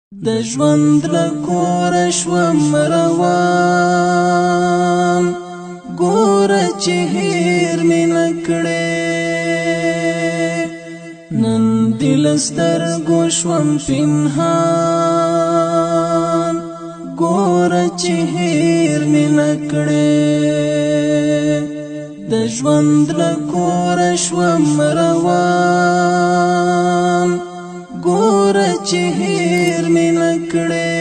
د ژوند له کوره شوم روان ګوره چې هیر مې نه کړې نن دې له سترګو شوم پنهان ګوره چې هیر مې نه کړې د ژوند له کوره شوم روان ګوره چې هیر مې نه کړې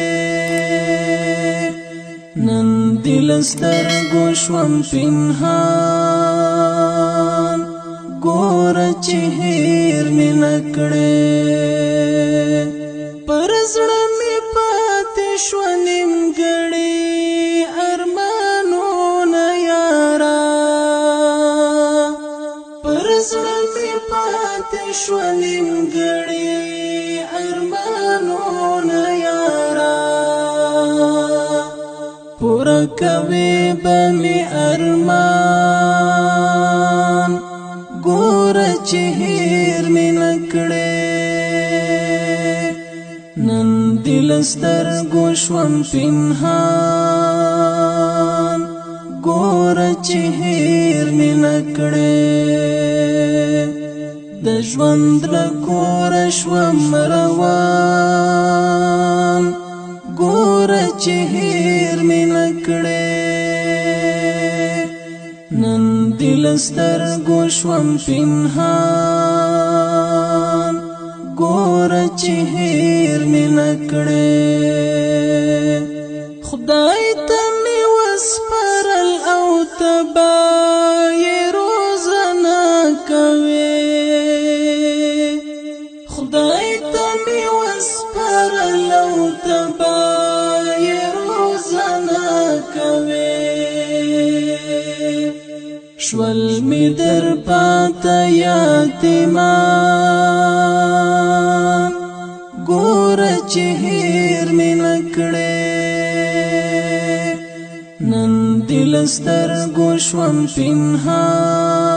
نن دې له سترګو شوم پنهان ګوره چې هیر مې نه کړې پر زړه مې پاتې شوه نیمګړي ارمانونه یاره پر زړه مې پاتې شوه نیمګړي ارمانونه یارا پورا کوي به مې ارمان ګوره چې هیر مې نه کړې نن دې له سترګو شوم پنهان ګوره چې هیر مې نه کړې د ژوند له کوره شوم روان ګوره چې هیر مې نه کړې نن دې له سترګو شوم پنهان ګوره چې هیر مې نه کړې خدای ته مې وسپارل او تبا یې روزنه کوي خدای ته مې وسپارل او تبا یې روزنه کوي شول مې در پاته یتیمان ګوره چې هیر مې نه کړې نن دې له سترګو شوم پنهان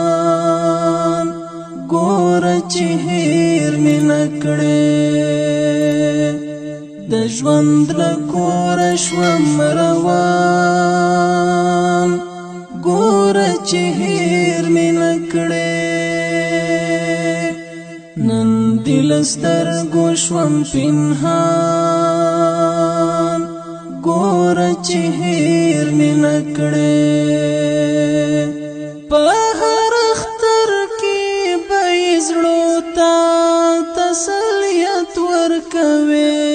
ګوره چې هیر مې نه کړې د ژوند له کوره شوم روان ګوره چې هیر مې نه کړې نن دې له سترګو شوم پنهان ګوره چې هیر مې نه کړې په هر اختر کې به یې زړو ته تسلیت ورکوي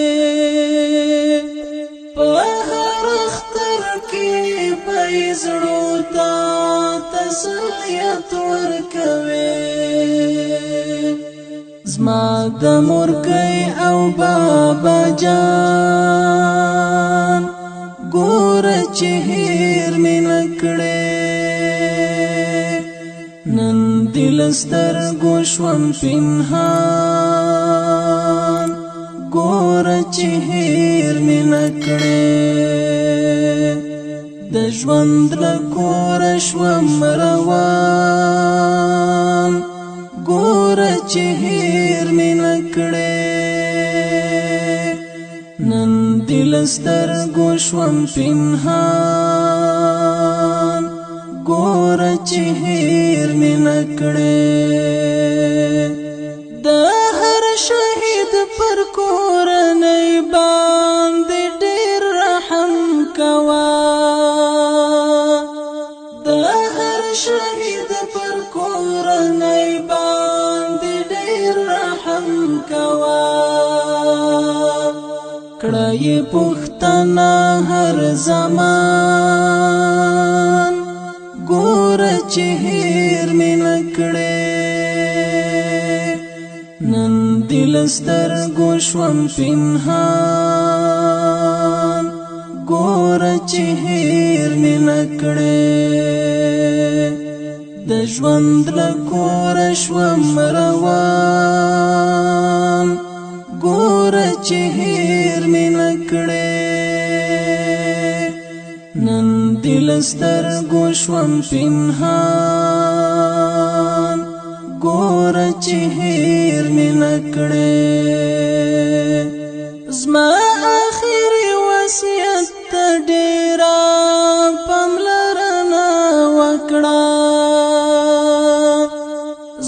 په هر اختر کې به یې زړو ته تسلیت ورکوي زما د مورکۍ او بابا جان ګوره چې هیر مې نه کړې نن دې له سترګو شوم پنهان ګوره چې هیر مې نه کړې د ژوند له کوره شوم روان ګوره چې هیر مې نه کړې نن دې له سترګو شوم پنهان ګوره چې هیر مې نه کړې د هر شهید پر کورنۍ باندې ډېر رحم کوه د هر شهید پر کورنۍ باندې ډېر رحم کوه کړه یې پوښتنه هر زمان ګوره چې هیر مې نه کړې نن دې له سترګو شوم پنهان ګوره چې هیر مې نه کړې د ژوند له کوره شوم روان ګوره چې هیر مې نه کړې نن دې له سترګو شوم پنهان ګوره چې هیر مې نه کړې زما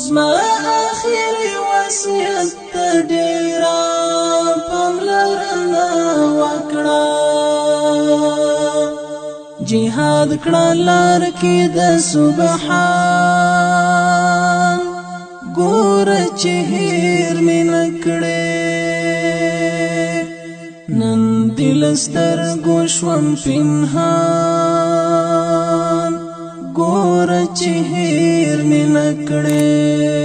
زما آخري وصیت ته ډیره پاملرنه وکړه جهاد کړه لار کې د سبحان ګوره چې هیر مې نه کړې نن دې له سترګو شوم پنهان ګوره چې هیر مې نه کړې